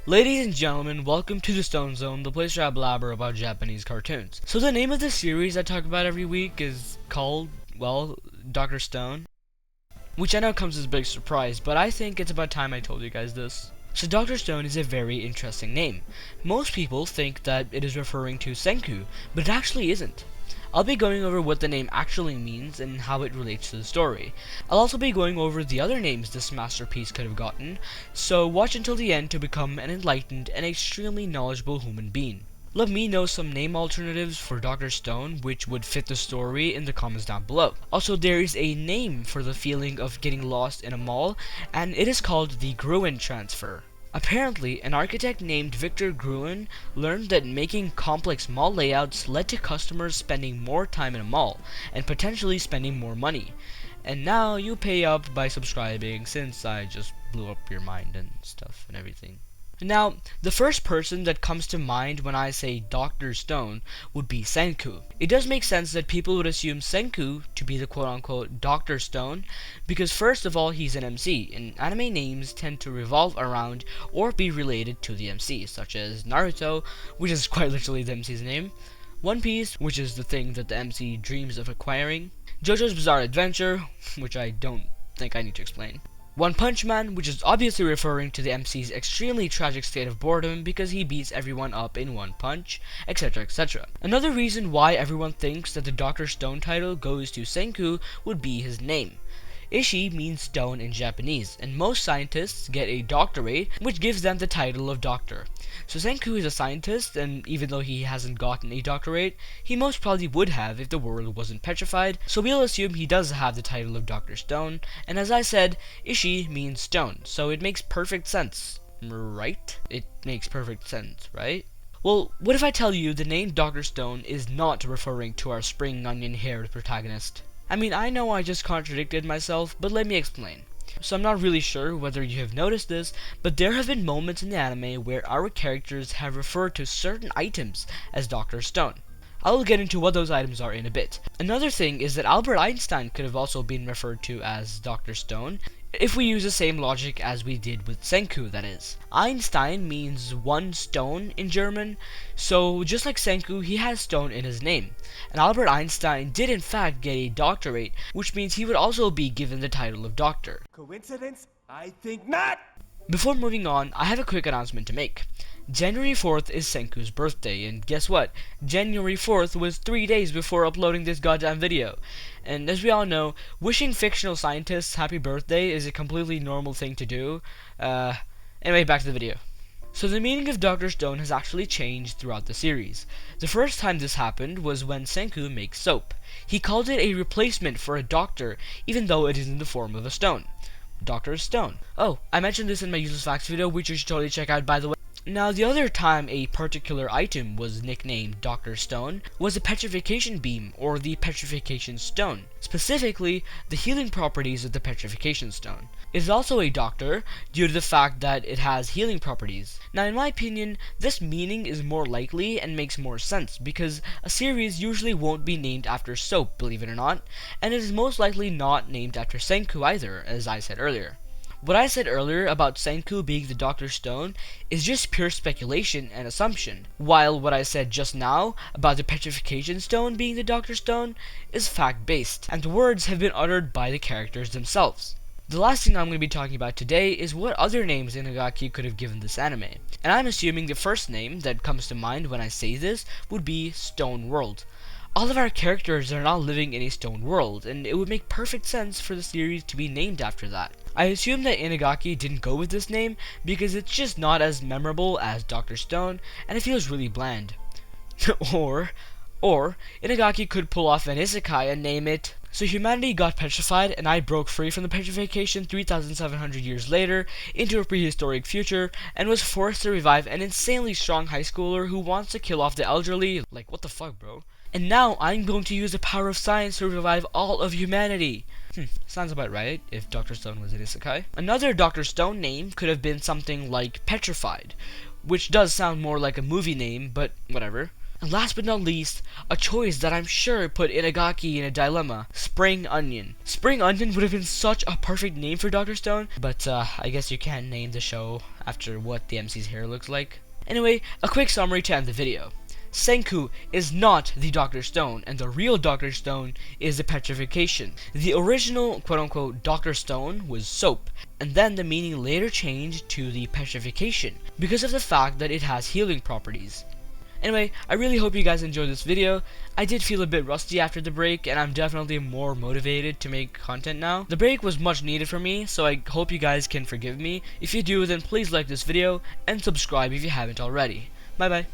Ladies and gentlemen, welcome to the Stone Zone, the place where I blabber about Japanese cartoons. So the name of the series I talk about every week is called, well, Dr. Stone. Which I know comes as a big surprise, but I think it's about time I told you guys this. So Dr. Stone is a very interesting name. Most people think that it is referring to Senku, but it actually isn't. I'll be going over what the name actually means and how it relates to the story. I'll also be going over the other names this masterpiece could have gotten, so watch until the end to become an enlightened and extremely knowledgeable human being. Let me know some name alternatives for Dr. Stone which would fit the story in the comments down below. Also, there is a name for the feeling of getting lost in a mall, and it is called the Gruen transfer. Apparently, an architect named Victor Gruen learned that making complex mall layouts led to customers spending more time in a mall, and potentially spending more money. And now you pay up by subscribing, since I just blew up your mind and stuff and everything. Now, the first person that comes to mind when I say Dr. Stone would be Senku. It does make sense that people would assume Senku to be the quote-unquote Dr. Stone, because first of all, he's an MC, and anime names tend to revolve around or be related to the MC, such as Naruto, which is quite literally the MC's name, One Piece, which is the thing that the MC dreams of acquiring, JoJo's Bizarre Adventure, which I don't think I need to explain, One Punch Man, which is obviously referring to the MC's extremely tragic state of boredom because he beats everyone up in one punch, etc, etc. Another reason why everyone thinks that the Dr. Stone title goes to Senku would be his name. Ishi means stone in Japanese, and most scientists get a doctorate, which gives them the title of doctor. So Senku is a scientist, and even though he hasn't gotten a doctorate, he most probably would have if the world wasn't petrified, so we'll assume he does have the title of Dr. Stone, and as I said, Ishi means stone, so it makes perfect sense, right? It makes perfect sense, right? Well, what if I tell you the name Dr. Stone is not referring to our spring onion-haired protagonist? I mean, I know I just contradicted myself, but let me explain. So I'm not really sure whether you have noticed this, but there have been moments in the anime where our characters have referred to certain items as Dr. Stone. I will get into what those items are in a bit. Another thing is that Albert Einstein could have also been referred to as Dr. Stone, if we use the same logic as we did with Senku, that is. Einstein means one stone in German, so just like Senku, he has stone in his name. And Albert Einstein did in fact get a doctorate, which means he would also be given the title of doctor. Coincidence? I think not! Before moving on, I have a quick announcement to make. January 4th is Senku's birthday, and guess what? January 4th was 3 days before uploading this goddamn video. And as we all know, wishing fictional scientists happy birthday is a completely normal thing to do. Anyway, back to the video. So the meaning of Dr. Stone has actually changed throughout the series. The first time this happened was when Senku makes soap. He called it a replacement for a doctor, even though it is in the form of a stone. Dr. Stone. Oh, I mentioned this in my useless facts video, which you should totally check out, by the way. Now, the other time a particular item was nicknamed Dr. Stone was the petrification beam, or the petrification stone. Specifically, the healing properties of the petrification stone. It is also a doctor, due to the fact that it has healing properties. Now, in my opinion, this meaning is more likely and makes more sense, because a series usually won't be named after soap, believe it or not, and it is most likely not named after Senku either, as I said earlier. What I said earlier about Senku being the Dr. Stone is just pure speculation and assumption, while what I said just now about the petrification stone being the Dr. Stone is fact-based, and the words have been uttered by the characters themselves. The last thing I'm going to be talking about today is what other names Inagaki could have given this anime, and I'm assuming the first name that comes to mind when I say this would be Stone World. All of our characters are now living in a stone world, and it would make perfect sense for the series to be named after that. I assume that Inagaki didn't go with this name because it's just not as memorable as Dr. Stone, and it feels really bland. or Inagaki could pull off an isekai and name it So humanity got petrified, and I broke free from the petrification 3,700 years later into a prehistoric future, and was forced to revive an insanely strong high schooler who wants to kill off the elderly. Like, what the fuck, bro? And now I'm going to use the power of science to revive all of humanity. Sounds about right, if Dr. Stone was an isekai. Another Dr. Stone name could have been something like Petrified, which does sound more like a movie name, but whatever. And last but not least, a choice that I'm sure put Itagaki in a dilemma: Spring Onion. Spring Onion would have been such a perfect name for Dr. Stone, but I guess you can't name the show after what the MC's hair looks like. Anyway, a quick summary to end the video. Senku is not the Dr. Stone, and the real Dr. Stone is the petrification. The original quote-unquote Dr. Stone was soap, and then the meaning later changed to the petrification because of the fact that it has healing properties. Anyway, I really hope you guys enjoyed this video. I did feel a bit rusty after the break, and I'm definitely more motivated to make content now. The break was much needed for me, so I hope you guys can forgive me. If you do, then please like this video, and subscribe if you haven't already. Bye bye.